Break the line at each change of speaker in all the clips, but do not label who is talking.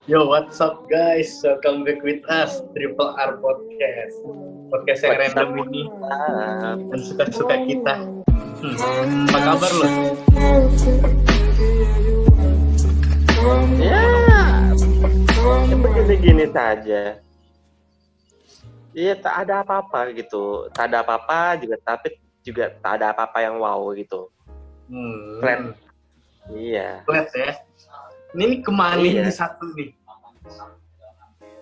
Yo, what's up guys? Welcome back with us, Triple R Podcast. Podcast yang
What's
random
up?
ini dan suka-suka kita. Apa kabar lo?
Ya, begini-gini saja. Iya, tak ada apa-apa gitu. Tak ada apa-apa juga, tapi juga tak ada apa-apa yang wow gitu. Flat. Iya.
Flat ya. Ini kemana
Iya.
nih satu nih?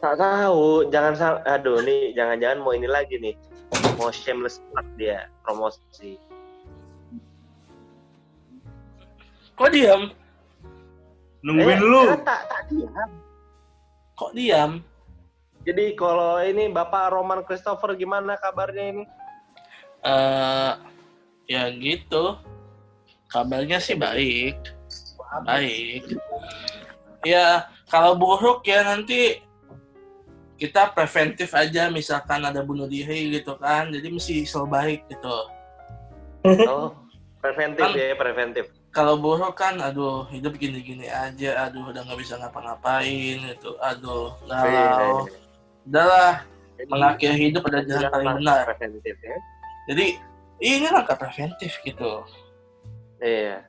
Tak tahu, aduh nih, jangan-jangan mau ini lagi nih. Mau shameless plug dia, promosi.
Kok diam?
Nungguin lu.
Tak diam.
Kok diam?
Jadi kalau ini Bapak Roman Christopher gimana kabarnya ini?
Ya gitu. Kabarnya sih baik. Baik. Ya, kalau buruk ya nanti kita preventif aja, misalkan ada bunuh diri gitu kan. Jadi mesti selalu baik gitu.
Oh, preventif ya, preventif.
Kalau buruk kan, aduh hidup gini-gini aja, aduh udah nggak bisa ngapa-ngapain gitu, aduh galau. Udahlah, mengakhiri hidup adalah jalan paling benar.
Preventif ya.
Jadi ini langkah preventif gitu.
Iya.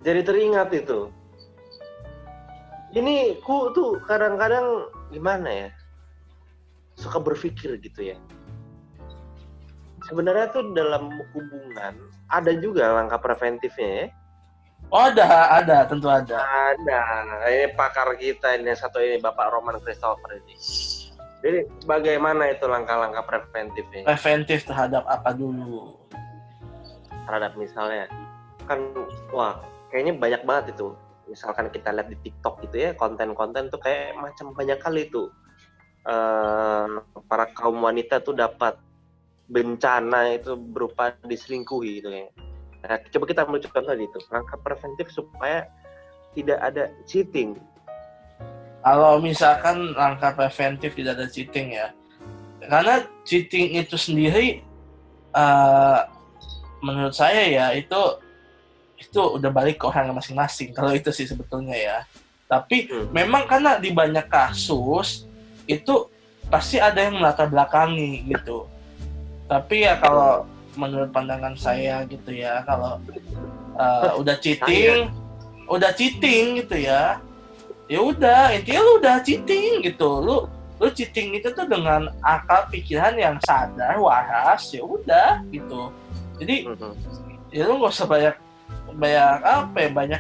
Jadi teringat itu. Ini ku tuh kadang-kadang gimana ya? Suka berpikir gitu ya. Sebenarnya tuh dalam hubungan ada juga langkah preventifnya ya.
Oh ada, tentu ada.
Ada. Ini pakar kita ini satu ini Bapak Roman Christopher ini. Jadi bagaimana itu langkah-langkah preventifnya?
Preventif terhadap apa dulu?
Terhadap misalnya kan wah kayaknya banyak banget itu. Misalkan kita lihat di TikTok gitu ya, konten-konten tuh kayak macam banyak kali tuh para kaum wanita tuh dapat bencana itu berupa diselingkuhi gitu ya. Nah, coba kita ambil contoh itu langkah preventif supaya tidak ada cheating.
Kalau misalkan langkah preventif tidak ada cheating ya, karena cheating itu sendiri menurut saya ya itu udah balik ke orang masing-masing kalau itu sih sebetulnya ya. Tapi memang karena di banyak kasus itu pasti ada yang melatar belakangi gitu. Tapi ya kalau menurut pandangan saya gitu ya, kalau udah cheating gitu ya udah intinya lu udah cheating gitu. Lu cheating itu tuh dengan akal pikiran yang sadar, waras, ya udah gitu. Jadi ya lu nggak usah banyak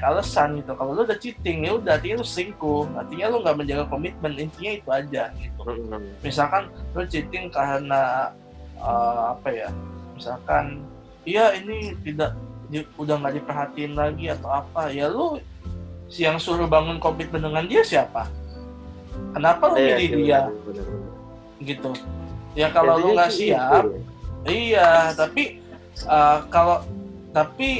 alasan gitu. Kalau lu udah cheating ya udah artinya lu selingkuh, artinya lu nggak menjaga komitmen, intinya itu aja gitu. Misalkan lu cheating karena misalkan iya ini udah nggak diperhatiin lagi atau apa, ya lu yang suruh bangun komitmen dengan dia siapa? Kenapa lu milih dia? Gitu ya. Kalau lu nggak siap iya, tapi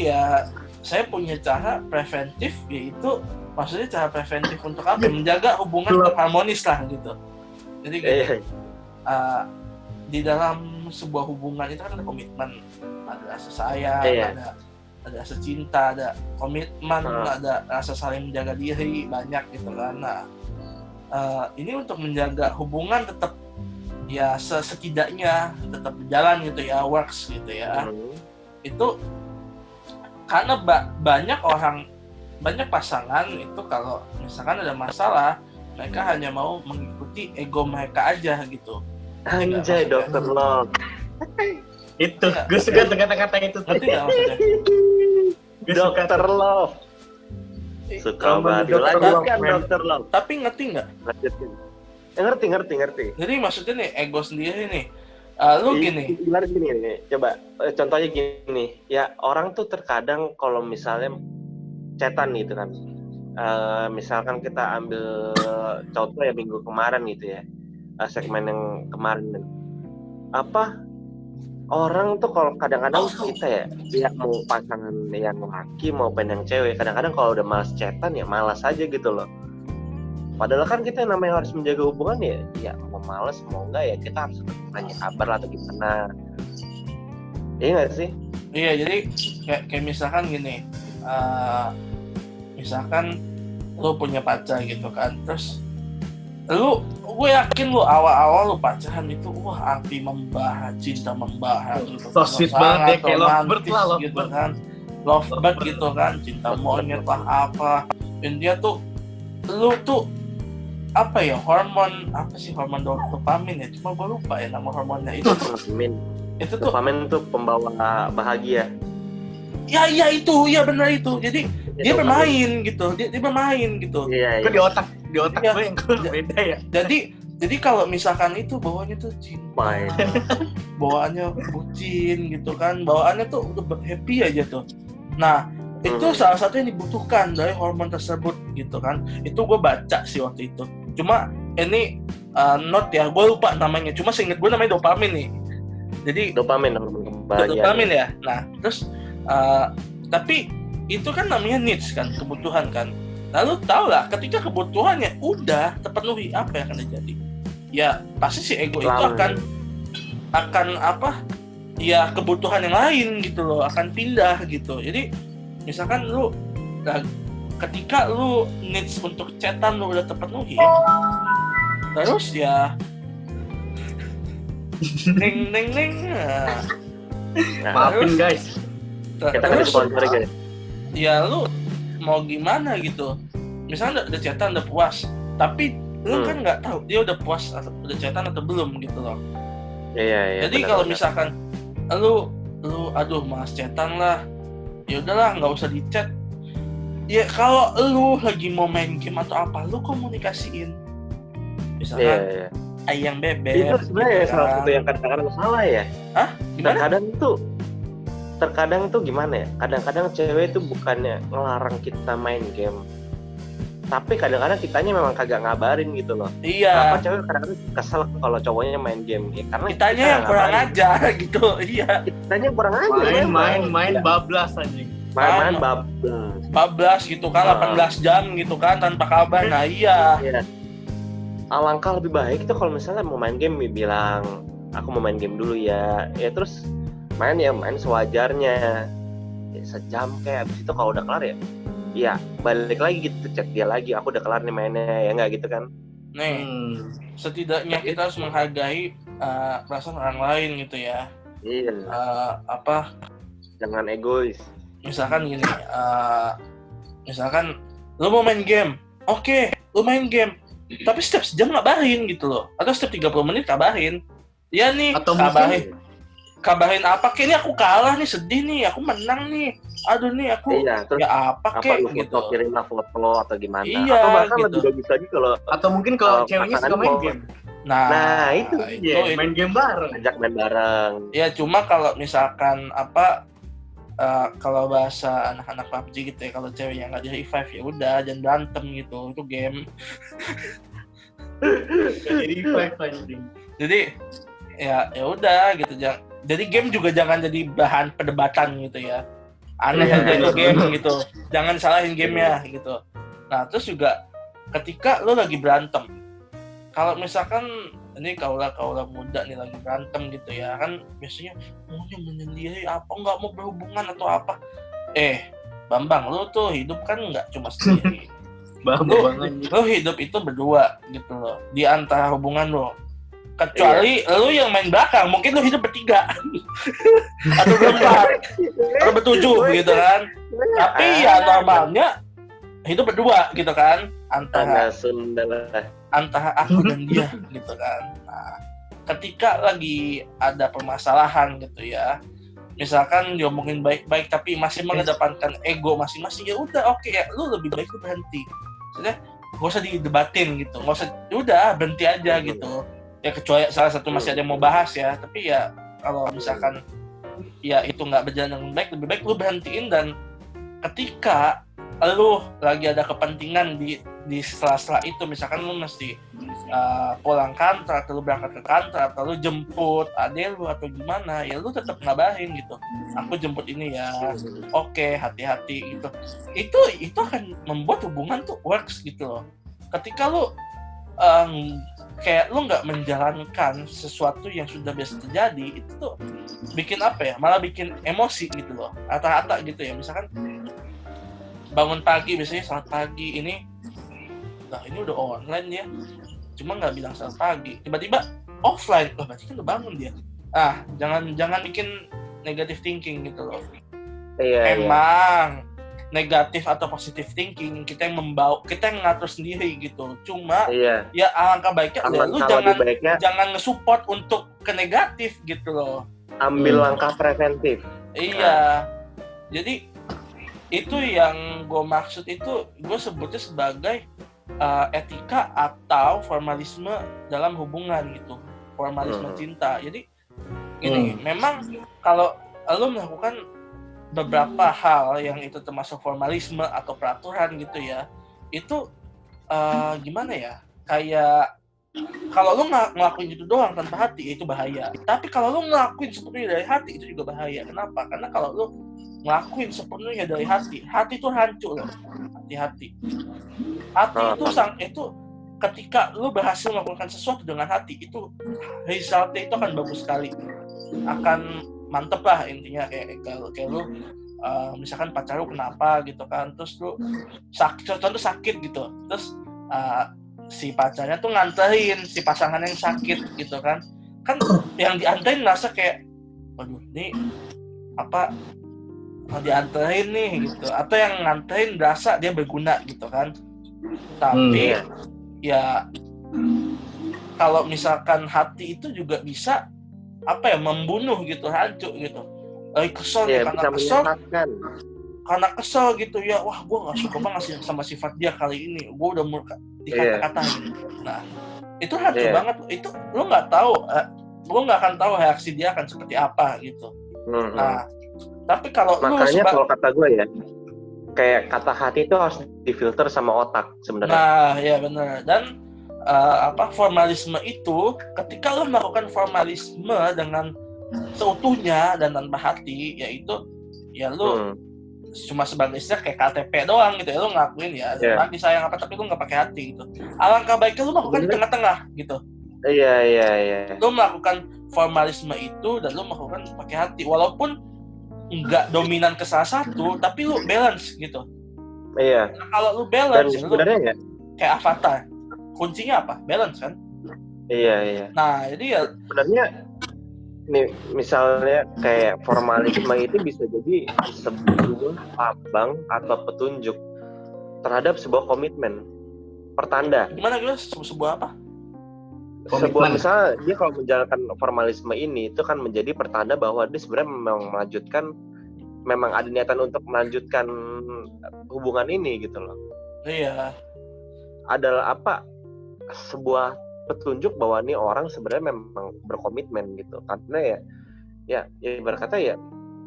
ya saya punya cara preventif, yaitu maksudnya cara preventif untuk apa? Menjaga hubungan harmonis lah gitu. Jadi gitu, di dalam sebuah hubungan itu kan ada komitmen, ada rasa sayang, ada rasa cinta, ada komitmen, ada rasa saling menjaga diri, banyak gitu kan. Nah, ini untuk menjaga hubungan tetap ya setidaknya tetap berjalan gitu ya, works gitu ya. Itu karena banyak pasangan itu kalau misalkan ada masalah, mereka hanya mau mengikuti ego mereka aja gitu.
Anjay, Dr. Love.
Itu, gue suka kata-kata itu.
Ngerti nggak maksudnya?
Dr. Love. Suka banget. Lanjutkan Dr. Love.
Tapi ngerti nggak?
Lanjutin. Ngerti.
Jadi maksudnya nih, ego sendiri nih. Lu gini.
Gini nih, coba contohnya gini. Ya orang tuh terkadang kalau misalnya chatan gitu kan. Misalkan kita ambil contoh ya minggu kemarin gitu ya. Segmen yang kemarin orang tuh kalau kadang-kadang kita ya mau pasangan yang laki maupun yang cewek, kadang-kadang kalau udah malas chatan ya malas aja gitu loh. Padahal kan kita namanya harus menjaga hubungan ya mau malas mau enggak ya kita harus nanya kabar atau gimana. Iya nggak sih?
Iya, jadi kayak misalkan gini, misalkan lu punya pacar gitu kan, terus gue yakin lu awal-awal lu pacaran itu wah api membara, cinta membara gitu.
So sweet banget ya, kayak lovebird lah,
gitu kan. Lovebird gitu kan, cinta monyet lah apa. Dan dia tuh lu tuh apa ya, hormon dopamin ya, cuma gue lupa ya nama hormonnya itu.
Dopamin.
Itu tuh
Dopamin tuh pembawa bahagia.
Ya itu, ya benar itu. Jadi dia bermain gitu, dia bermain gitu.
Iya.
Kok di otak gue yang beda ya.
Jadi kalau misalkan itu bawaannya tuh cinta, bawaannya bucin gitu kan, bawaannya tuh udah happy aja tuh. Nah itu salah satu yang dibutuhkan dari hormon tersebut gitu kan. Itu gue baca sih waktu itu. Cuma ini note ya, gue lupa namanya. Cuma seinget gue namanya dopamin nih. Jadi
dopamin
ya. Nah terus tapi itu kan namanya needs kan, kebutuhan kan. Lalu tau lah, ketika kebutuhannya udah terpenuhi, apa yang akan terjadi? Ya pasti si ego itu akan apa? Ya kebutuhan yang lain gitu loh, akan pindah gitu. Jadi misalkan lu ketika lu needs untuk chatan lu udah terpenuhi, terus ya neng
maafin guys.
Terus ya lu mau gimana gitu, misalnya udah chatan udah puas, tapi lu kan nggak tahu dia udah puas udah chatan atau belum gitu loh.
Iya.
Jadi kalau misalkan lu aduh malas chatan lah, ya udahlah nggak usah di chat. Ya kalau lu lagi mau main game atau apa, lu komunikasiin, misalkan ayang bebek.
Itu sebenarnya
gitu
salah satu yang kadang-kadang salah ya.
Hah? Gimana?
Terkadang tuh gimana ya? Kadang-kadang cewek itu bukannya ngelarang kita main game, tapi kadang-kadang kitanya memang kagak ngabarin gitu loh.
Iya.
Kenapa cewek kadang-kadang kesel kalau cowoknya main game? Ya, karena
kitanya yang kurang ajar gitu. Iya.
Kitanya yang kurang ajar.
Main bablas aja.
Main
bablas gitu kan, 18 jam gitu kan tanpa kabar. Nah iya.
Alangkah lebih baik itu kalau misalnya mau main game bilang aku mau main game dulu ya terus main sewajarnya ya, sejam kayak abis itu kalau udah kelar ya balik lagi gitu chat dia lagi, aku udah kelar nih mainnya ya nggak gitu kan.
Nih setidaknya kita harus menghargai perasaan orang lain gitu ya.
Iya. Jangan egois.
Misalkan gini, misalkan lu mau main game, oke, lu main game, tapi setiap sejam ngabarin gitu loh, atau setiap 30 menit kabarin. Ya nih,
atau
kabarin apa kek, ini aku kalah nih, sedih nih, aku menang nih, aduh nih aku ya apa kek gitu,
kirim foto atau gimana.
Iya,
atau bahkan
gitu.
lebih bagus lagi kalau
atau mungkin kalau ceweknya suka main game.
Nah
itu main game bareng,
ajak main bareng.
Ya cuma kalau misalkan kalau bahasa anak-anak PUBG gitu ya, kalau ceweknya nggak di revive ya udah jangan berantem gitu, itu game. Jadi ya udah gitu, jadi game juga jangan jadi bahan perdebatan gitu ya, aneh aja itu game gitu, jangan salahin gamenya gitu. Nah terus juga ketika lo lagi berantem, kalau misalkan ini kaulah muda nih lagi berantem gitu ya kan, biasanya maunya menyendiri apa, nggak mau berhubungan atau apa. Bambang, lo tuh hidup kan nggak cuma sendiri. Lo hidup itu berdua gitu loh di antara hubungan lo. Kecuali lo yang main belakang, mungkin lo hidup bertiga atau berempat atau bertujuh gitu kan. Tapi ya normalnya hidup berdua gitu kan, antara aku dan dia gitu kan. Nah, ketika lagi ada permasalahan gitu ya, misalkan diomongin baik-baik tapi masih mengedepankan ego masing-masing, ya udah oke, ya lu lebih baik lu berhenti. Maksudnya nggak usah didebatin gitu, nggak usah, udah berhenti aja gitu. Ya kecuali salah satu masih ada yang mau bahas ya, tapi ya kalau misalkan ya itu nggak berjalan dengan baik, lebih baik lu berhentiin. Dan ketika lu lagi ada kepentingan di sela-sela itu, misalkan lu mesti pulang kantor atau lu berangkat ke kantor atau lu jemput adek lu atau gimana, ya lu tetap ngabarin gitu, aku jemput ini ya, oke, hati-hati gitu. Itu akan membuat hubungan tuh works gitu loh. Ketika lu kayak lu nggak menjalankan sesuatu yang sudah biasa terjadi, itu tuh bikin apa ya, malah bikin emosi gitu loh, rata-rata gitu ya. Misalkan bangun pagi, biasanya selamat pagi, ini lah ini udah online ya, cuma nggak bilang selamat pagi, tiba-tiba offline, berarti kan udah bangun dia. Jangan bikin negative thinking gitu loh. Emang negatif atau positive thinking kita yang ngatur sendiri gitu. Cuma ya alangkah baiknya lu jangan nge-support untuk ke negatif gitu loh.
Ambil langkah preventif.
Iya. Jadi itu yang gue maksud, itu gue sebutnya sebagai etika atau formalisme dalam hubungan gitu. Formalisme cinta. Jadi gini, memang kalau lu melakukan beberapa hal yang itu termasuk formalisme atau peraturan gitu ya, itu gimana ya, kayak kalau lu ngelakuin itu doang tanpa hati itu bahaya, tapi kalau lu ngelakuin sepenuhnya dari hati itu juga bahaya. Kenapa? Karena kalau lu ngelakuin sepenuhnya dari hati itu hancur loh. Hati itu ketika lu berhasil melakukan sesuatu dengan hati, itu resultnya itu akan bagus sekali, akan mantep lah intinya. Kayak lu misalkan pacar lu kenapa gitu kan, terus lu sakit gitu, terus si pacarnya tuh nganterin si pasangan yang sakit gitu kan yang dianterin ngerasa kayak waduh ini apa dianterin nih gitu, atau yang nganterin ngerasa dia berguna gitu kan. Tapi ya kalau misalkan hati itu juga bisa membunuh gitu, hancur gitu. Kesel karena kesel gitu ya, wah gue nggak suka banget sama sifat dia kali ini, gue udah dikata-katain. Nah itu hancur banget. Itu lo nggak tahu, lo nggak akan tahu reaksi dia akan seperti apa gitu. Nah tapi kalau
makanya kalau kata gue ya, kayak kata hati itu harus difilter sama otak sebenarnya.
Nah ya benar. Dan formalisme itu, ketika lo melakukan formalisme dengan seutuhnya dan tanpa hati, yaitu ya lo cuma sebagai istilah kayak KTP doang gitu ya, lo ngakuin ya lagi sayang apa, tapi lo nggak pakai hati gitu. Alangkah baiknya lo melakukan di tengah-tengah gitu.
Iya.
Lo melakukan formalisme itu dan lo melakukan pakai hati, walaupun nggak dominan ke salah satu, tapi lo balance gitu.
Iya.
Nah, kalau lo balance,
dan sebenarnya ya
kayak avatar. Kuncinya apa? Balance kan?
Iya.
Nah, jadi ya
sebenarnya nih misalnya kayak formalisme itu bisa jadi sebuah lambang atau petunjuk terhadap sebuah komitmen, pertanda.
Gimana guys? Sebuah apa?
Sebuah misalnya dia kalau menjalankan formalisme ini itu kan menjadi pertanda bahwa dia sebenarnya memang ada niatan untuk melanjutkan hubungan ini gitu loh.
Iya.
Adalah sebuah petunjuk bahwa ini orang sebenarnya memang berkomitmen gitu. Karena ya berkata ya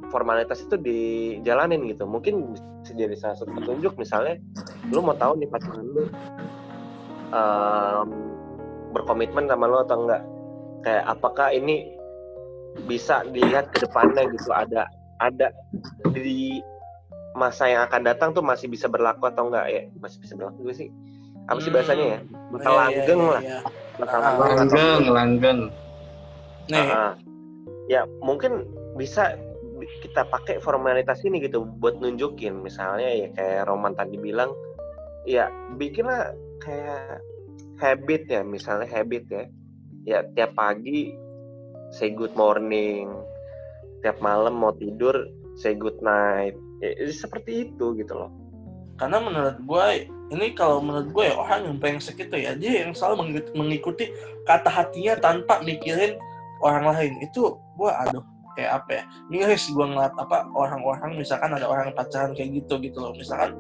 formalitas itu dijalanin gitu. Mungkin bisa jadi salah satu petunjuk, misalnya lu mau tahu nih pasangan lu berkomitmen sama lu atau enggak. Kayak apakah ini bisa dilihat ke depannya gitu, ada di masa yang akan datang tuh masih bisa berlaku atau enggak ya? Masih bisa berlaku gue sih. Apa sih bahasanya ya? Bakal langgeng lah.
Langgeng.
Ya mungkin bisa kita pakai formalitas ini gitu buat nunjukin, misalnya ya kayak Roman tadi bilang, ya bikinlah kayak habit ya, misalnya habit ya tiap pagi say good morning, tiap malam mau tidur say good night, ya, seperti itu gitu loh.
Karena menurut gue ya orang yang pengen segitu ya, dia yang selalu mengikuti kata hatinya tanpa mikirin orang lain. Itu gue kayak apa ya, miris gue ngeliat orang-orang, misalkan ada orang pacaran kayak gitu loh, misalkan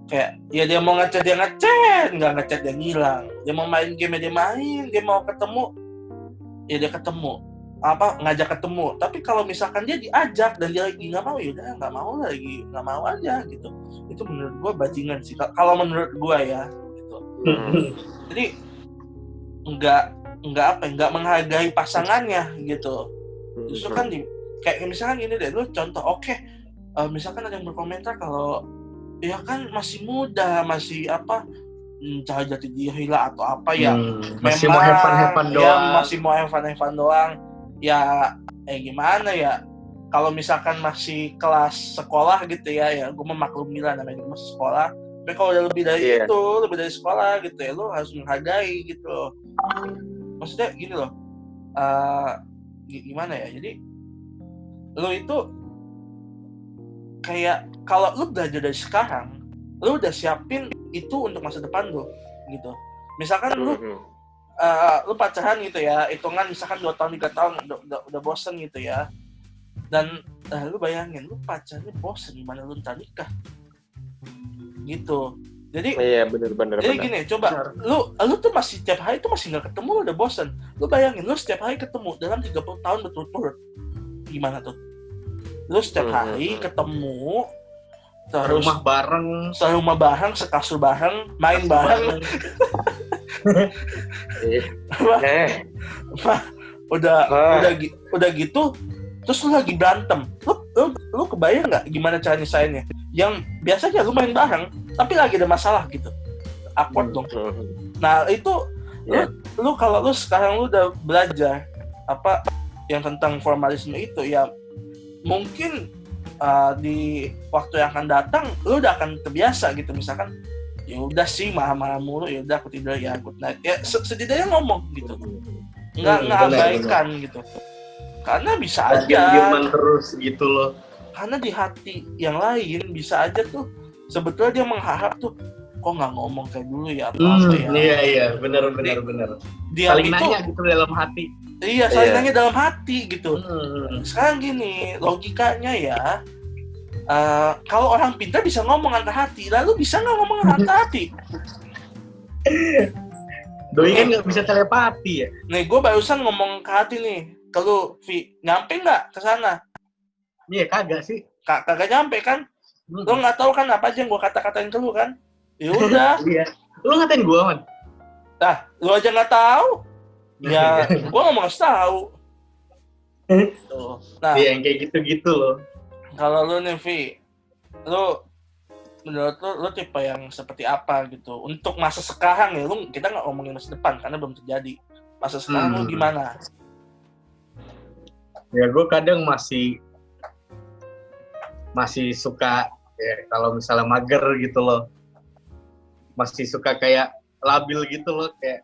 kayak ya dia mau ngechat dia ngechat, nggak ngechat dia ngilang, dia mau main game dia main, dia mau ketemu ya dia ketemu, ngajak ketemu. Tapi kalau misalkan dia diajak dan dia lagi nggak mau, ya udah nggak mau aja gitu. Itu menurut gue bajingan sih kalau menurut gue ya gitu. Jadi nggak menghargai pasangannya gitu. Justru kan kayak misalkan gini deh, lu contoh misalkan ada yang berkomentar kalau ya kan masih muda, masih cahaya jati diri lah atau apa ya,
masih mau have-fun doang.
Ya masih mau have-fun doang. Ya gimana ya, kalau misalkan masih kelas sekolah gitu ya gue memaklumi lah, namanya masih sekolah, Tapi kalau udah lebih dari
Iya.
itu, lebih dari sekolah gitu ya, lu harus menghargai gitu loh. Maksudnya gini loh, gimana ya, jadi lu itu kayak kalau lu belajar dari sekarang, lu udah siapin itu untuk masa depan lu gitu. Misalkan lu pacaran gitu ya, hitungan misalkan 2 tahun 3 tahun udah bosen gitu ya, dan lu bayangin lu pacarnya bosen, gimana lu ntar nikah gitu. Jadi
iya bener.
Jadi gini, coba lu tuh masih tiap hari tuh masih nggak ketemu, lu udah bosen. Lu bayangin lu setiap hari ketemu dalam 30 tahun berturut-turut, gimana tuh? Lu setiap hari ketemu, terus serumah bareng, sekasur bareng, main bareng. udah gitu, terus lu lagi berantem. Lu kebayang nggak gimana cara nyelesainnya? Yang biasanya lu main bareng, tapi lagi ada masalah gitu, awkward dong. Nah itu lu kalau lu sekarang lu udah belajar apa yang tentang formalisme itu ya, mungkin di waktu yang akan datang lu udah akan terbiasa gitu. Misalkan ya udah sih marah-marah mulu, ya udah aku tidur ya good night ya, setidaknya ngomong gitu, nggak abaikan gitu, karena bisa aja
diam terus gitu loh.
Karena di hati yang lain bisa aja tuh sebetulnya dia mengharap tuh, kok nggak ngomong kayak dulu ya, apa ya.
Iya benar.
Dia
saling
itu
nanya gitu dalam hati.
Iya, saling nanya dalam hati gitu. Sekarang gini logikanya ya, kalau orang pintar bisa ngomong antar hati, lalu bisa nggak ngomong antar hati?
Doi kan nggak bisa telepati ya.
Nih gue barusan ngomong ke hati nih, ke lu Vi, nyampe nggak ke sana?
Iya kagak sih.
Kagak nyampe kan? Lu nggak tahu kan apa aja yang gue kata-katain ke lu kan? Ya udah.
Iya. Lu ngatain gue man.
Nah, lu aja nggak tahu. Ya, gue nggak mau kasih tahu. Nah,
iya yang kayak gitu-gitu loh.
Kalau lu nih Vi, lu menurut lu tipe yang seperti apa gitu? Untuk masa sekarang ya, kita nggak ngomongin masa depan karena belum terjadi. Masa sekarang lu gimana?
Ya gue kadang masih suka ya kalau misalnya mager gitu loh, masih suka kayak labil gitu loh, kayak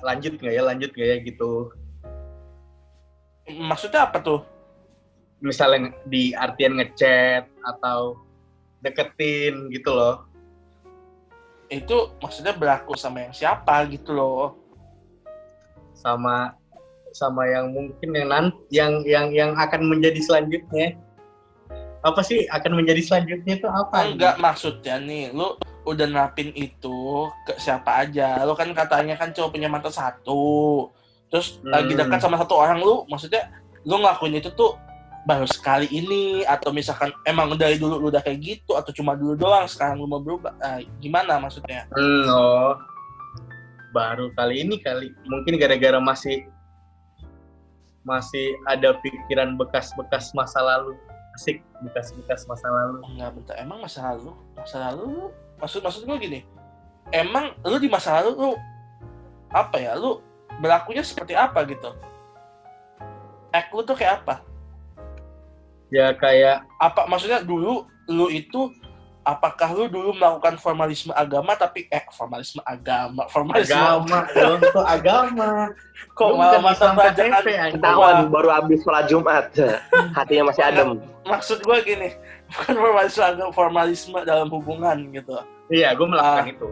lanjut nggak ya gitu.
Maksudnya apa tuh?
Misalnya di artian ngechat atau deketin gitu loh.
Itu maksudnya berlaku sama yang siapa gitu loh?
Sama yang mungkin yang akan menjadi selanjutnya. Apa sih akan menjadi selanjutnya itu apa?
Enggak, maksudnya nih, lu udah nerapin itu ke siapa aja? Lu kan katanya kan cuma punya mantan satu, terus lagi dekat sama satu orang, lu maksudnya lu ngelakuin itu tuh baru sekali ini, atau misalkan emang dari dulu lu udah kayak gitu, atau cuma dulu doang sekarang lu mau berubah? Gimana maksudnya?
Baru kali ini mungkin gara-gara masih ada pikiran bekas-bekas masa lalu. Asik, bekas-bekas masa lalu.
Enggak, bentar. Emang masa lalu maksud gue gini, emang lu di masa lalu lu apa ya, lu berlakunya seperti apa gitu? Lu tuh kayak apa?
Ya kayak
apa, maksudnya dulu lu itu, apakah lu dulu melakukan formalisme agama
dong, kok agama.
Kok malah masa pelajaran
ketahuan baru habis sholat Jumat, hatinya masih adem.
Maksud gue gini, bukan formalisme dalam hubungan gitu.
Iya, gue melakukan itu.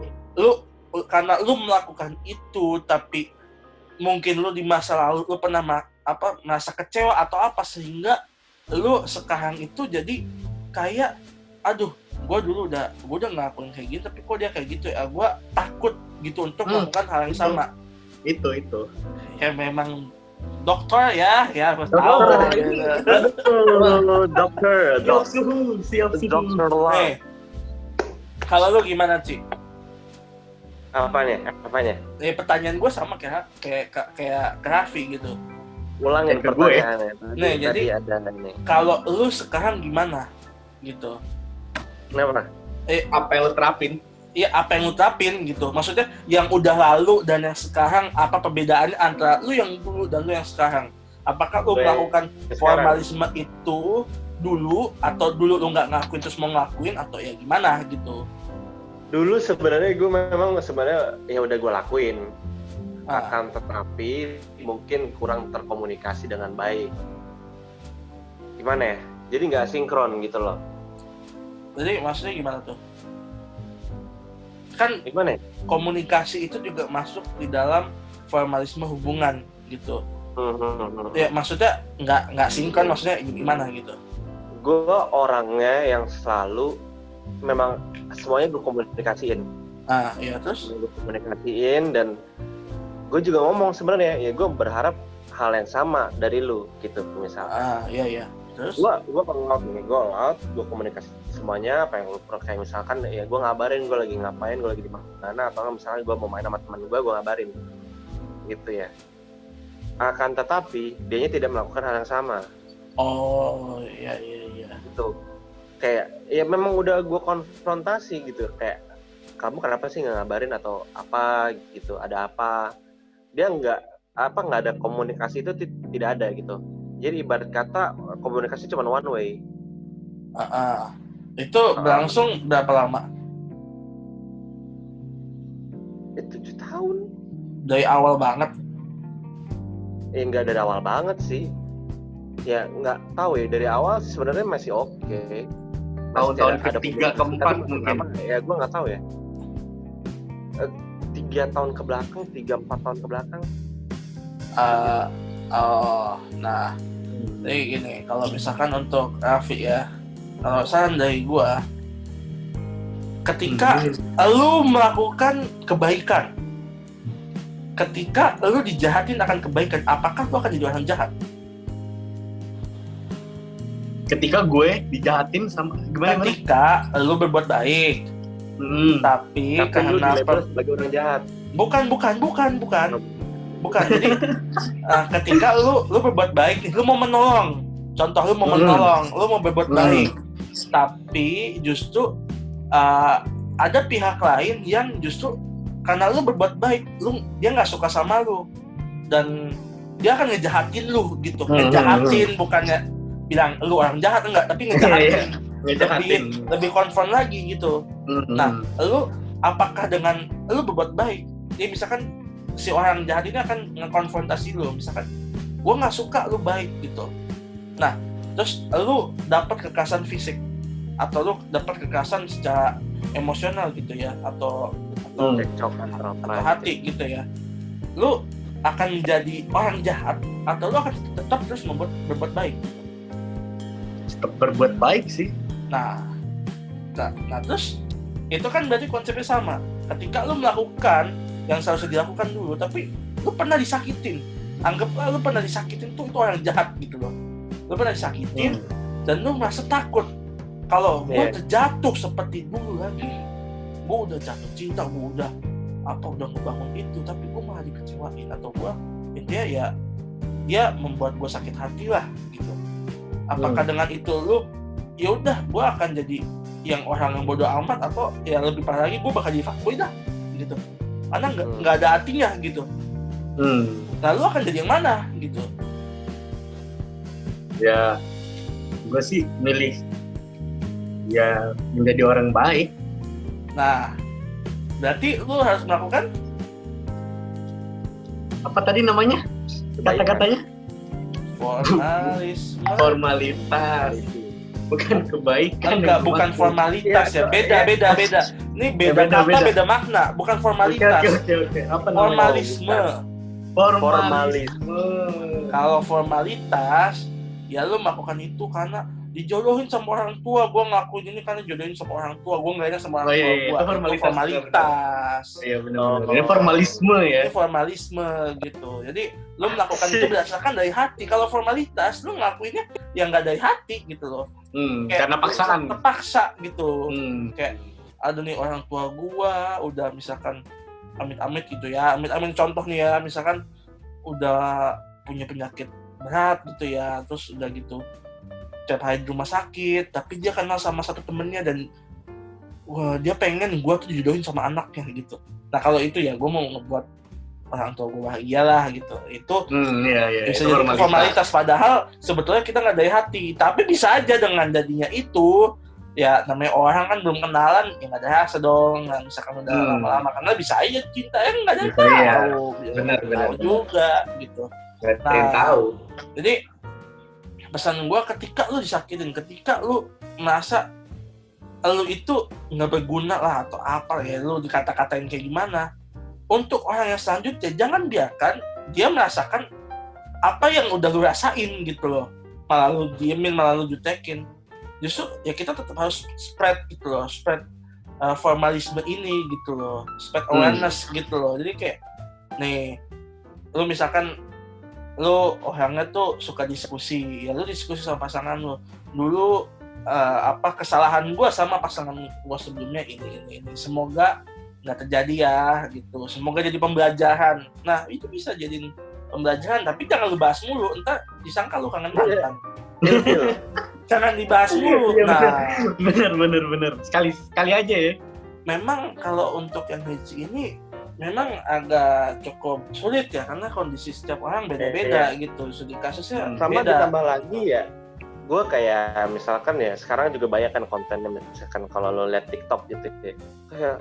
Karena lu melakukan itu, tapi mungkin lu di masa lalu lu pernah merasa kecewa atau apa, sehingga lu sekarang itu jadi kayak, aduh, gue udah ngelakuin kayak gitu, tapi kok dia kayak gitu ya, gue takut gitu untuk melakukan hal yang sama.
Itu
Ya memang dokter ya harus
tahu.
Dokter lah.
Kalau lu gimana Ci?
Apanya?
Pertanyaan gue sama kayak Raffi gitu.
Ulangin pertanyaannya.
Nih, jadi kalau lu sekarang gimana gitu?
Kenapa?
Apa yang lu terapin?
Iya, apa yang lu terapin gitu. Maksudnya yang udah lalu dan yang sekarang, apa perbedaannya antara lu yang dulu dan lu yang sekarang? Apakah lu melakukan formalisme itu dulu, atau dulu lu nggak ngakuin terus mau ngakuin, atau ya gimana gitu?
Dulu sebenarnya gue memang sebenarnya ya udah gue lakuin,
Ah.
akan tetapi mungkin kurang terkomunikasi dengan baik. Gimana ya? Jadi nggak sinkron gitu loh.
Jadi maksudnya gimana tuh? Kan
Gimana ya?
komunikasi itu juga masuk di dalam formalisme hubungan gitu. Ya maksudnya nggak sinkron, maksudnya gimana gitu?
Gue orangnya yang selalu memang semuanya gue komunikasiin.
Iya, terus?
Gue komunikasiin, dan gue juga ngomong sebenarnya ya gue berharap hal yang sama dari lu gitu misalnya.
Iya. Terus?
Gue gue komunikasi semuanya apa yang lu perlu, kayak misalkan ya gue ngabarin gue lagi ngapain, gue lagi di mana, atau misalnya gue mau main sama teman gue ngabarin gitu ya. Akan tetapi dianya tidak melakukan hal yang sama.
Oh iya.
Gitu. Kayak ya memang udah gue konfrontasi gitu, kayak kamu kenapa sih nggak ngabarin atau apa gitu, ada apa? Dia nggak ada komunikasi, itu tidak ada gitu. Jadi ibarat kata komunikasi cuma one way.
Itu berlangsung berapa lama?
7 tahun.
Dari awal banget?
Nggak dari awal banget sih. Ya nggak tahu ya, dari awal sebenarnya masih oke.
Tahun-tahun ketiga, keempat mungkin.
Ya gue nggak tahu ya. 3 tahun ke belakang, 3-4 tahun ke belakang.
Nah, jadi gini, kalau misalkan untuk Raffi ya, kalau saran dari gua, ketika lu melakukan kebaikan, ketika lu dijahatin akan kebaikan, apakah lu akan jadi orang jahat?
Ketika gue dijahatin sama gimana?
Ketika lu berbuat baik, tapi
lu
karena
dilabel sebagai orang jahat.
bukan. Jadi ketika lu berbuat baik nih, lu mau menolong. Contoh, lu mau menolong, lu mau berbuat baik. Tapi justru ada pihak lain yang justru karena lu berbuat baik, dia nggak suka sama lu dan dia akan ngejahatin lu gitu. Ngejahatin, bukannya bilang lu orang jahat, enggak, tapi ngejahatin. Lebih konfront lagi gitu. Nah, lu apakah dengan lu berbuat baik, dia misalkan si orang jahat ini akan ngekonfrontasi lu, misalkan gua nggak suka lu baik gitu. Nah, terus lu dapat kekerasan fisik atau lu dapat kekerasan secara emosional gitu ya, atau hati gitu ya. Lu akan menjadi orang jahat atau lu akan tetap terus berbuat baik?
Tetap berbuat baik sih.
Nah terus itu kan berarti konsepnya sama. Ketika lu melakukan yang seharusnya dilakukan dulu, tapi lu pernah disakitin, anggaplah lu pernah disakitin, itu orang jahat gitu loh. Lu pernah disakitin dan lu merasa takut kalau gue terjatuh seperti dulu lagi, gue udah jatuh cinta, gue udah ngebangun itu, tapi gue malah dikecewain, atau gue intinya ya dia membuat gue sakit hati lah gitu. Apakah dengan itu lu ya udah gue akan jadi yang orang yang bodoh amat, atau ya lebih parah lagi gue bakal jadi fuckboy dah gitu, karena nggak ada artinya gitu. Nah, lu akan jadi yang mana gitu?
Ya gue sih milih ya menjadi orang baik.
Nah, berarti lu harus melakukan
apa tadi namanya kata-katanya? Formalitas, bukan kebaikan.
Enggak, bukan formalitas ya, beda. Ini beda kata, beda makna, bukan formalitas.
Oke. Apa
namanya?
Formalisme.
Kalau formalitas, ya lu melakukan itu karena dijodohin sama orang tua. Gue ngelakuin ini karena dijodohin sama orang tua. Gue nggak enak sama orang tua gue. Itu formalitas.
Iya benar. Ini formalisme ya.
Ini formalisme gitu. Jadi lu melakukan itu berdasarkan dari hati. Kalau formalitas, lu ngelakuinnya yang nggak dari hati gitu loh.
Karena paksaan.
Terpaksa gitu. Kayak ada nih orang tua gue udah misalkan amit-amit gitu ya. Amit-amit contoh nih ya, misalkan udah punya penyakit berat gitu ya, terus udah gitu tiap hari di rumah sakit, tapi dia kenal sama satu temennya dan wah, dia pengen gue tuh dijodohin sama anaknya gitu. Nah kalau itu ya gue mau ngebuat orang tua gue bahagia lah gitu. Itu
Iya,
bisa
itu
jadi formalitas, padahal sebetulnya kita nggak dari hati. Tapi bisa aja dengan jadinya itu, ya namanya orang kan belum kenalan, ya nggak ada rasa dong. Nggak misalkan udah lama-lama, karena bisa aja cinta yang nggak ada yang tahu,
benar
juga gitu.
Nggak ada yang tahu.
Jadi pesan gue, ketika lu disakitin, ketika lu merasa lu itu nggak berguna lah atau apa ya, lu dikata-katain kayak gimana, untuk orang yang selanjutnya jangan biarkan dia merasakan apa yang udah lu rasain gitu loh, malah lu diemin, malah lu jutekin. Justru ya kita tetap harus spread gitu loh, spread formalisme ini gitu loh, spread awareness gitu loh. Jadi kayak nih, lu misalkan lu orangnya tuh suka diskusi, ya lu diskusi sama pasangan lu dulu, apa kesalahan gue sama pasangan gue sebelumnya ini, semoga nggak terjadi ya gitu, semoga jadi pembelajaran. Nah itu bisa jadi pembelajaran, tapi jangan lu bahas mulu, entar disangka lu kangen mantan. Jangan dibahas mulu. Nah
bener sekali aja ya.
Memang kalau untuk yang haji ini memang agak cukup sulit ya, karena kondisi setiap orang beda-beda gitu. Studi kasusnya
sama
beda.
Ditambah lagi ya, gue kayak misalkan ya sekarang juga banyak kan kontennya, misalkan kalau lo lihat TikTok gitu kayak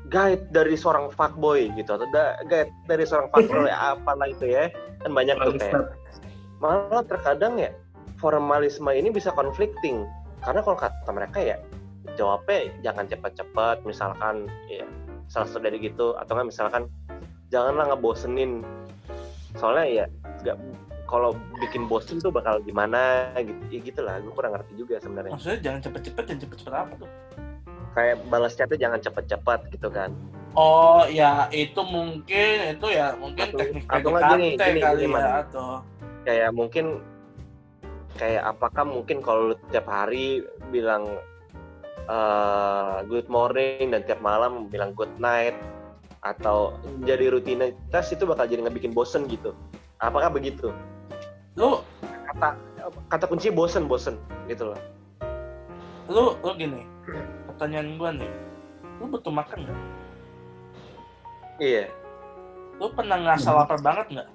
guide dari seorang fuckboy gitu, atau guide dari seorang fuckboy apalah itu ya, kan banyak tuh kayak. Malah terkadang ya formalisme ini bisa conflicting, karena kalau kata mereka ya jawabnya jangan cepat-cepat, misalkan ya salah satu dari gitu, atau nggak misalkan janganlah ngebosenin, soalnya ya nggak, kalau bikin bosen tuh bakal gimana gitu, ya gitulah. Gue kurang ngerti juga sebenarnya.
Maksudnya jangan cepet-cepet apa tuh?
Kayak balas chatnya jangan cepet-cepet gitu kan.
Oh ya, itu mungkin teknik PDKT kali ya, atau
kayak mungkin kayak apakah mungkin kalau lu tiap hari bilang good morning dan tiap malam bilang good night, atau jadi rutinitas, itu bakal jadi ngebikin bosen gitu. Apakah begitu?
Lu
kata kunci bosen gitu loh.
Lu gini, pertanyaan gua nih, lu butuh makan nggak?
Iya.
Lu pernah ngerasa lapar banget nggak?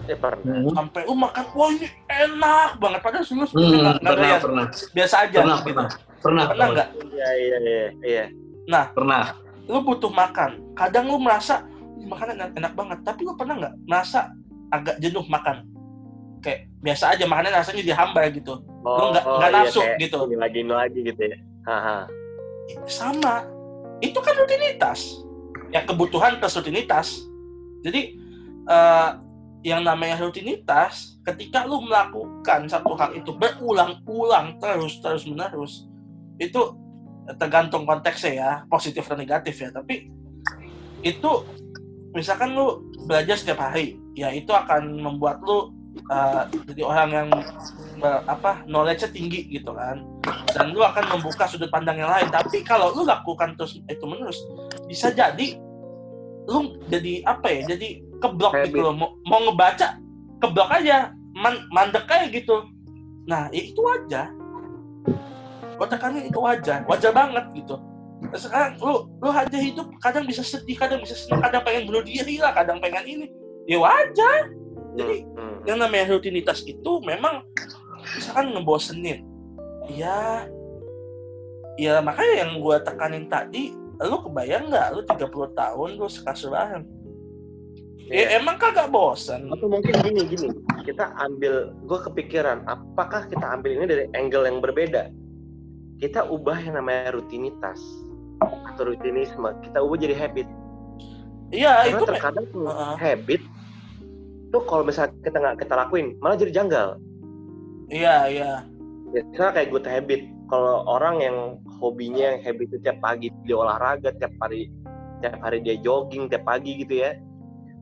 Ya pernah.
Sampai lu makan, wah ini enak banget, padahal sebelumnya
pernah.
Biasa aja. Pernah nggak?
Iya.
Nah, pernah. Lu butuh makan, kadang lu merasa makanan enak banget, tapi lu pernah nggak merasa agak jenuh makan? Kayak biasa aja, makannya rasanya dihambar gitu. Lu nggak nafsu gitu.
Ini lagi gitu ya.
Sama. Itu kan rutinitas. Ya kebutuhan plus rutinitas. Jadi yang namanya rutinitas, ketika lu melakukan satu hal itu berulang-ulang terus menerus, itu tergantung konteksnya ya, positif atau negatif ya. Tapi itu misalkan lu belajar setiap hari, ya itu akan membuat lu jadi orang yang knowledge-nya tinggi gitu kan, dan lu akan membuka sudut pandang yang lain. Tapi kalau lu lakukan terus itu menerus, bisa jadi lu jadi jadi keblok gitu loh, mau ngebaca keblok aja, mandek aja gitu. Nah itu aja, gua tekanin itu wajar banget gitu. Sekarang lu aja hidup, kadang bisa sedih, kadang bisa senang, kadang pengen bunuh diri lah, kadang pengen ini, ya wajar. Jadi yang namanya rutinitas itu memang misalkan ngebosenin, ya makanya yang gue tekanin tadi, lu kebayang nggak lu 30 tahun lu sekasuran, ya emang kagak bosan.
Atau mungkin gini, kita ambil, gue kepikiran, apakah kita ambil ini dari angle yang berbeda, kita ubah yang namanya rutinitas atau rutinisme, kita ubah jadi habit.
Iya,
karena
itu
terkadang habit tuh kalau misalnya kita nggak kita lakuin malah jadi janggal.
Iya.
Misalnya kayak good habit, kalau orang yang hobinya yang habit itu tiap pagi dia olahraga, tiap hari dia jogging tiap pagi gitu ya.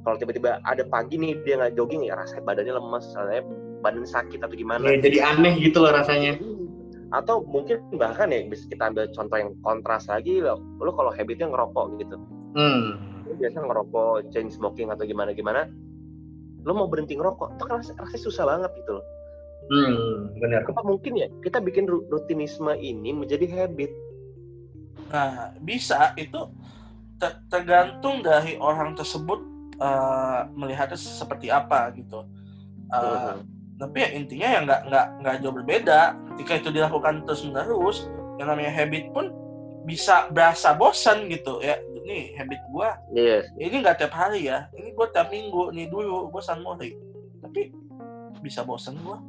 Kalau tiba-tiba ada pagi nih dia nggak jogging, ya rasanya badannya lemes, rasanya badan sakit atau gimana.
Ya, jadi aneh gitu loh rasanya.
Atau mungkin bahkan ya bisa kita ambil contoh yang kontras lagi, lo kalau habitnya ngerokok gitu. Lo biasa ngerokok, chain smoking atau gimana, lo mau berhenti ngerokok, itu kan rasanya susah banget gitu loh.
Benar.
Apa mungkin ya kita bikin rutinisme ini menjadi habit?
Nah, bisa, itu tergantung dari orang tersebut melihatnya seperti apa gitu. Tapi ya intinya ya nggak jauh berbeda. Ketika itu dilakukan terus-menerus, yang namanya habit pun bisa berasa bosan gitu ya. Ini habit gua, ini nggak tiap hari ya, ini gua tiap minggu nih dulu gua sunmori, tapi bisa bosan gua.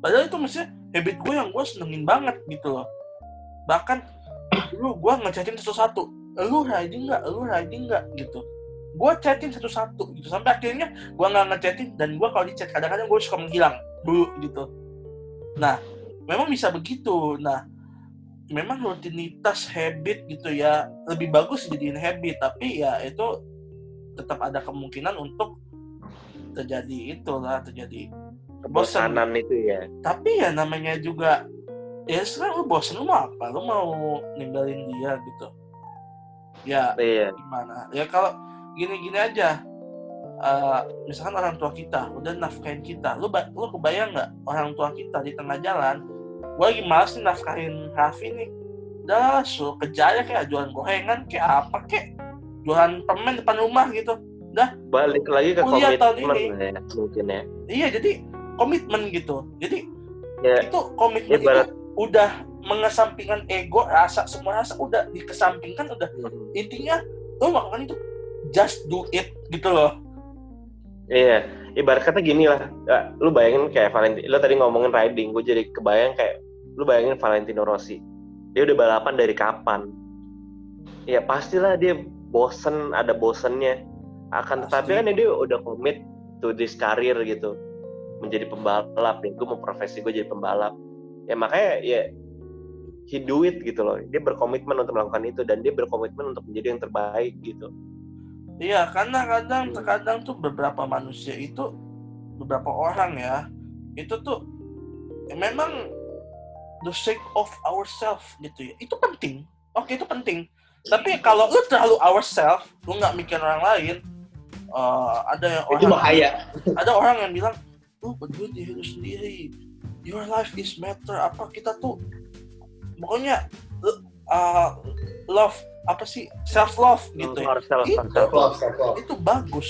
Padahal itu maksudnya habit gua yang gua senengin banget gitu loh. Bahkan dulu gua ngechatin satu-satu, lu riding nggak gitu. Gue chatin satu-satu gitu sampai akhirnya gue nggak ngechatin, dan gue kalau di chat kadang-kadang gue suka menghilang dulu gitu. Nah memang bisa begitu. Nah memang rutinitas habit gitu ya lebih bagus jadiin habit, tapi ya itu tetap ada kemungkinan untuk terjadi
kebosanan itu ya.
Tapi ya namanya juga ya sekarang lu bosan, lu mau apa, lu mau ninggalin dia gitu ya. Gimana ya kalau gini aja, misalkan orang tua kita udah nafkahin kita, lu kebayang nggak orang tua kita di tengah jalan, gue lagi malas nih nafkahin Raffi nih, udah suruh kerja aja kayak jualan gorengan kayak apa kayak jualan permen depan rumah gitu, udah
balik lagi ke komitmen ya, mungkin ya. Iya,
jadi komitmen gitu, jadi itu komitmen itu udah mengesampingkan ego, semua rasa udah dikesampingkan, udah intinya lu melakukan itu just do it gitu loh.
Iya, ibarat kata gini lah, lu bayangin kayak Valentino, lu tadi ngomongin riding, gue jadi kebayang kayak lu bayangin Valentino Rossi, dia udah balapan dari kapan? Ya pastilah dia bosen, ada bosennya. Tetapi kan dia udah commit to this career gitu, menjadi pembalap. Ya gue mau profesi gue jadi pembalap. Ya makanya ya he do it gitu loh. Dia berkomitmen untuk melakukan itu, dan dia berkomitmen untuk menjadi yang terbaik gitu.
Iya, karena terkadang tuh beberapa manusia itu, beberapa orang ya, itu tuh ya memang the sake of ourselves gitu ya. Itu penting. Oke, itu penting. Tapi kalau lu terlalu ourselves, lu nggak mikir orang lain, ada yang
itu bahaya.
Ada orang yang bilang, lu peduli diri lu sendiri. Your life is matter. Apa kita tuh pokoknya love apa sih, self love gitu ya. Itu bagus,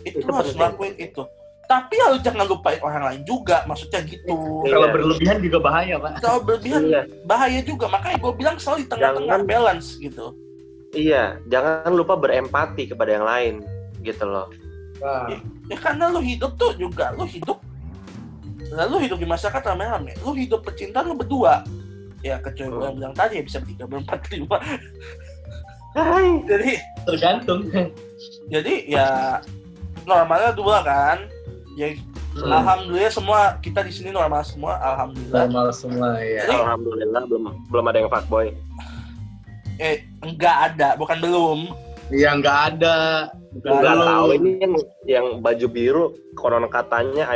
itu harus ngelakuin itu, tapi harus jangan lupain orang lain juga, maksudnya gitu.
Kalau berlebihan juga bahaya, Pak.
Kalau berlebihan bahaya juga, makanya gue bilang selalu di tengah-tengah, balance gitu.
Iya, jangan lupa berempati kepada yang lain gitu loh.
Ya karena lu hidup tuh juga, lu hidup di masyarakat rame-rame, lu hidup percintaan lu berdua ya, kecuali gue yang bilang tadi ya bisa 3, 4, 5. Jadi
tergantung.
Jadi ya normalnya 2 kan. Ya alhamdulillah semua kita di sini normal semua, alhamdulillah.
Normal semua ya.
Jadi, alhamdulillah belum ada yang fuckboy.
Enggak ada, bukan belum.
Iya, enggak ada.
Enggak tahu, ini kan yang baju biru konon katanya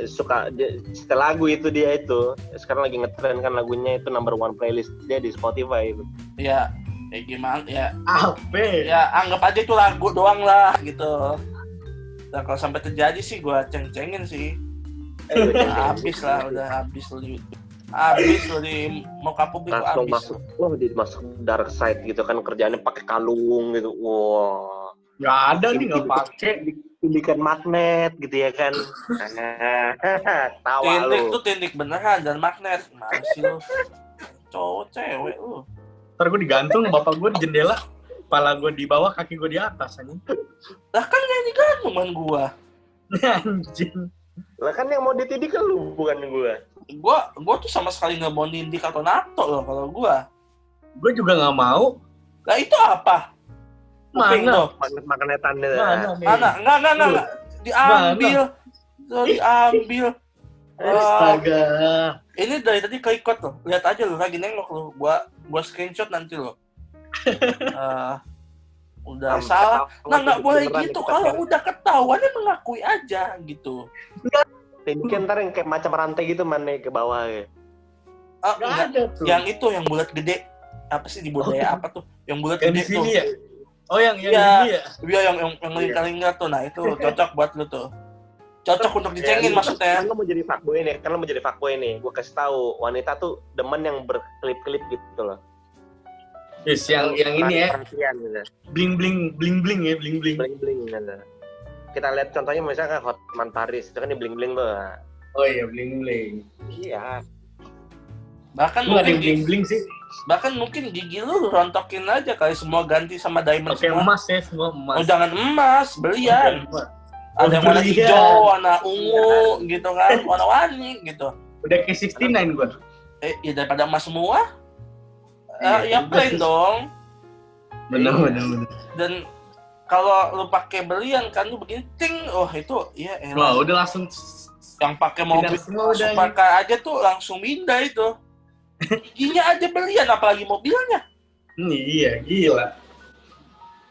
suka setel lagu itu, dia itu sekarang lagi ngetren kan lagunya, itu number 1 playlist dia di Spotify itu.
Ya gimana ya?
Apa?
Ya anggap aja itu lagu doang lah gitu. Nah kalau sampai terjadi sih gue ceng-cengin sih. Habis lah, udah habis lo di YouTube. Habis lo di muka publik
langsung
habis.
masuk dark side gitu kan, kerjaannya pakai kalung gitu. Wah.
Nggak ada nih, nggak pakai.
Bikin magnet gitu ya kan. Tawa
tindik
lu.
Tuh tindik beneran dan magnet. Mana sih lu? Cowok cewek lu.
Ntar gue digantung bapak gue di jendela, kepala gue di bawah, kaki gue di atas anjing.
Lah kan yang digantung man gue.
Anjing.
Lah kan yang mau ditindik kan lu, bukan gue.
Gue tuh sama sekali nggak mau nindik atau nato loh kalau gue.
Gue juga nggak mau.
Lah itu apa?
Mana?
Magnetan deh.
Mana? Enggak. Diambil. Diambil.
Astaga.
Ini dari tadi keikut loh. Lihat aja lu, lagi nengok lu. Gua screenshot nanti lo. Udah salah. Nah nggak boleh gitu. Kalau udah ketahuan ya mengakui aja gitu.
Mungkin ntar yang kayak macam rantai gitu mana ke bawah ya.
Nggak ada tuh.
Yang itu yang bulat gede. Apa sih di budaya apa tuh? Yang bulat
Yang
gede
di sini
tuh.
ya? Oh yang
Iya.
di sini ya?
Iya yang lingkar-lingkar tuh. Nah itu cocok buat lu tuh. Cocok untuk dicengin maksudnya.
Kan lo mau jadi fuckboy nih. Gue kasih tahu, wanita tuh demen yang berkelip-kelip gitu loh.
Yes, yang ini ya.
Perhatian gitu.
Bling bling ya, bling bling.
Bling gitu. kita lihat contohnya misalnya Hotman Paris itu kan di bling-bling tuh.
Oh iya, bling-bling.
Iya.
Bahkan
Lu ada
mungkin
yang bling-bling sih.
bahkan mungkin gigi lu rontokin aja kali, semua ganti sama diamond
Pakai
semua.
emas ya, semua emas.
Oh jangan emas, berlian.
Oh,
Ada yang warna
berlian.
hijau, warna ungu gitu kan, warna-warni gitu.
Udah kayak 69 gua.
Ya daripada emas semua,
Iya,
ya plain
juga sih.
dong.
Bener.
Dan kalau lu pakai berlian kan lu begini ting, itu ya
Wah,
elah.
udah langsung
Yang pakai mobil
Tidak semua udah
supercar aja tuh langsung pindah itu. Giginya aja berlian, apalagi mobilnya.
Iya, gila.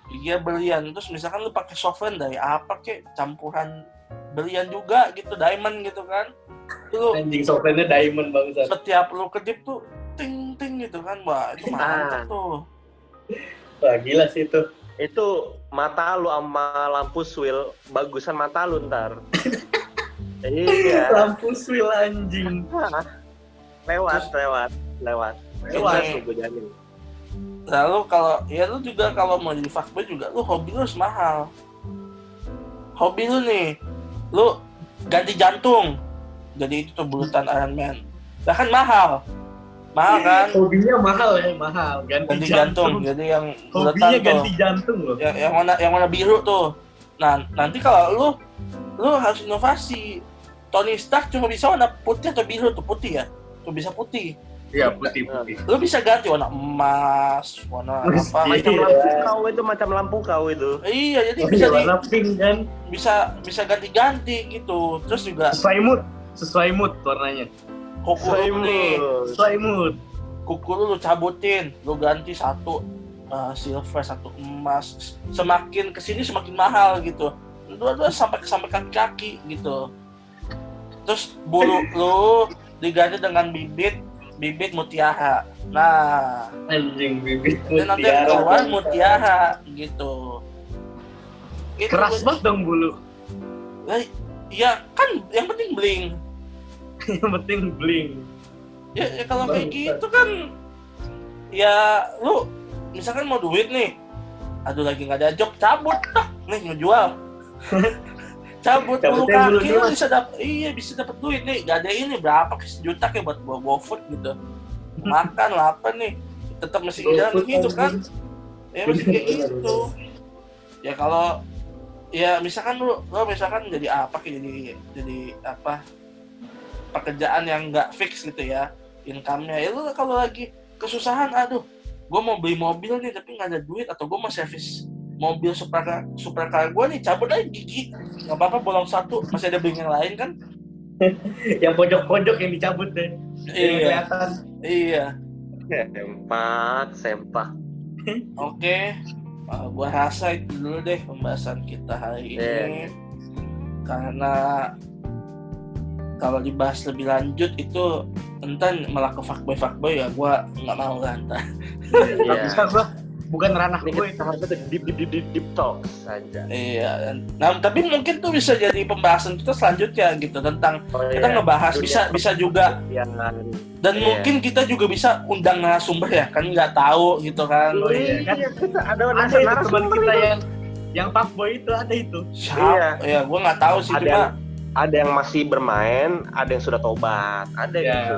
Giginya berlian. Terus misalkan lu pakai softland dari apa kek, campuran berlian juga gitu, diamond gitu kan. Lu
Anjing softlandnya diamond bangsat.
setiap lu kedip tuh ting ting gitu kan. Wah, itu mantap tuh.
Wah, gila sih itu.
Itu mata lu sama lampu swil bagusan mata lu ntar. Iya.
Lampu swil anjing.
Lewat.
Ini-
Gue jamin.
Lalu kalau ya lu juga kalau mau jadi fuckboy juga lu hobi lu harus mahal. Hobi lu nih, lu ganti jantung. Jadi itu tuh bulutan Iron Man. Bahkan mahal. Mahal kan?
Hobinya mahal ya, mahal. Ganti jantung.
Jadi yang
Hobinya
bulutan tuh.
ganti jantung loh.
Yang warna biru tuh. Nah, nanti kalau lu harus inovasi. Tony Stark cuma bisa warna putih atau biru tuh, putih ya. Tuh bisa putih.
Iya, putih-putih.
Lu bisa ganti warna emas, warna apa
Iya.
Macam lampu kau itu.
Iya, jadi
Oh,
bisa
iya, warna pink kan.
bisa ganti-ganti gitu. Terus juga
Sesuai mood warnanya.
kuku lu nih,
Sesuai mood.
kuku lu cabutin, lu ganti satu silver, satu emas. Semakin kesini semakin mahal gitu. Dua-dua sampai kaki-kaki gitu. Terus bulu lu diganti dengan bibit mutiara. Nah,
Anjing bibit
dan nanti yang keluar mutiara gitu. Itu
Keras banget dong bulu.
Ya kan yang penting bling.
Yang penting bling.
Ya kalau kayak gitu kan ya lu misalkan mau duit nih. Aduh lagi nggak ada job, cabut tak nih ngejual. Cabut bulu
Cabutnya bulu
kaki
dia,
lu
Mas.
bisa dapat duit nih. Gak ada ini berapa ke sejuta kayak buat bawa food gitu. Makan lapar nih. Tetap mesti jalan gitu kan. Ya mesti kayak gitu. Ya kalau ya misalkan lu misalkan jadi apa kayak jadi apa pekerjaan yang nggak fix gitu ya income-nya. Ya lu kalau lagi kesusahan, aduh gue mau beli mobil nih tapi nggak ada duit, atau gue mau servis mobil supercar gue nih, cabut aja gigi nggak apa-apa, bolong satu, masih ada bling yang lain kan.
Yang pojok-pojok yang dicabut deh. Yang kelihatan.
Iya.
Sempak.
Oke. Gua rasa itu dulu deh pembahasan kita hari ini. Karena kalau dibahas lebih lanjut itu entar malah ke fuckboy ya, gua nggak mau kan.
Nggak bisa gua. Bukan ranah
Ini
gue.
kita harus deep talks aja.
Iya. Nah, tapi mungkin tuh bisa jadi pembahasan kita selanjutnya gitu tentang kita ngebahas bisa juga. Dan mungkin kita juga bisa undang narasumber ya, kan nggak tahu gitu kan.
Oh, iya kan.
Kita ada
Itu teman kita yang fuckboy itu ada itu.
Siapa? Ya, gua nggak tahu sih, cuma
ada yang masih bermain, ada yang sudah tobat, ada
Ya.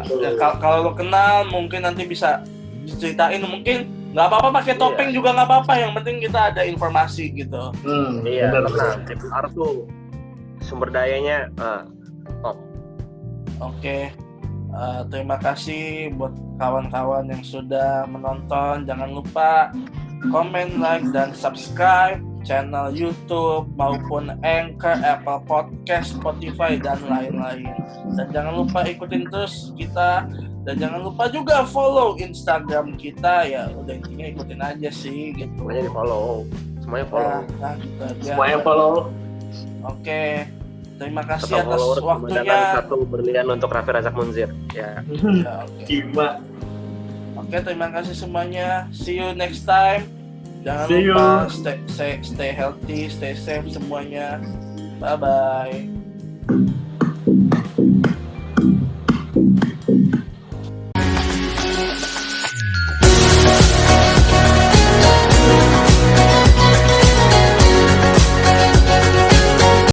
gitu.
kalau lo kenal mungkin nanti bisa diceritain, mungkin nggak apa-apa pakai topeng juga nggak apa-apa, yang penting kita ada informasi gitu.
Iya,
benar.
karena harus tuh sumber dayanya top.
Oke. Terima kasih buat kawan-kawan yang sudah menonton. Jangan lupa komen, like, dan subscribe channel YouTube maupun Anchor, Apple Podcast, Spotify, dan lain-lain. Dan jangan lupa ikutin terus kita. Dan jangan lupa juga follow Instagram kita, ya udah intinya ikutin aja sih gitu.
Semuanya di follow, semuanya follow.
Nah, gitu aja.
Semuanya follow.
Oke, terima kasih
Tetap
atas
follow,
waktunya.
satu berlian untuk Raffi Razak Munzir. Ya.
Ya, oke.
Cima.
Oke, terima kasih semuanya. See you next time. Jangan
See
lupa
you.
stay healthy, stay safe semuanya. Bye bye.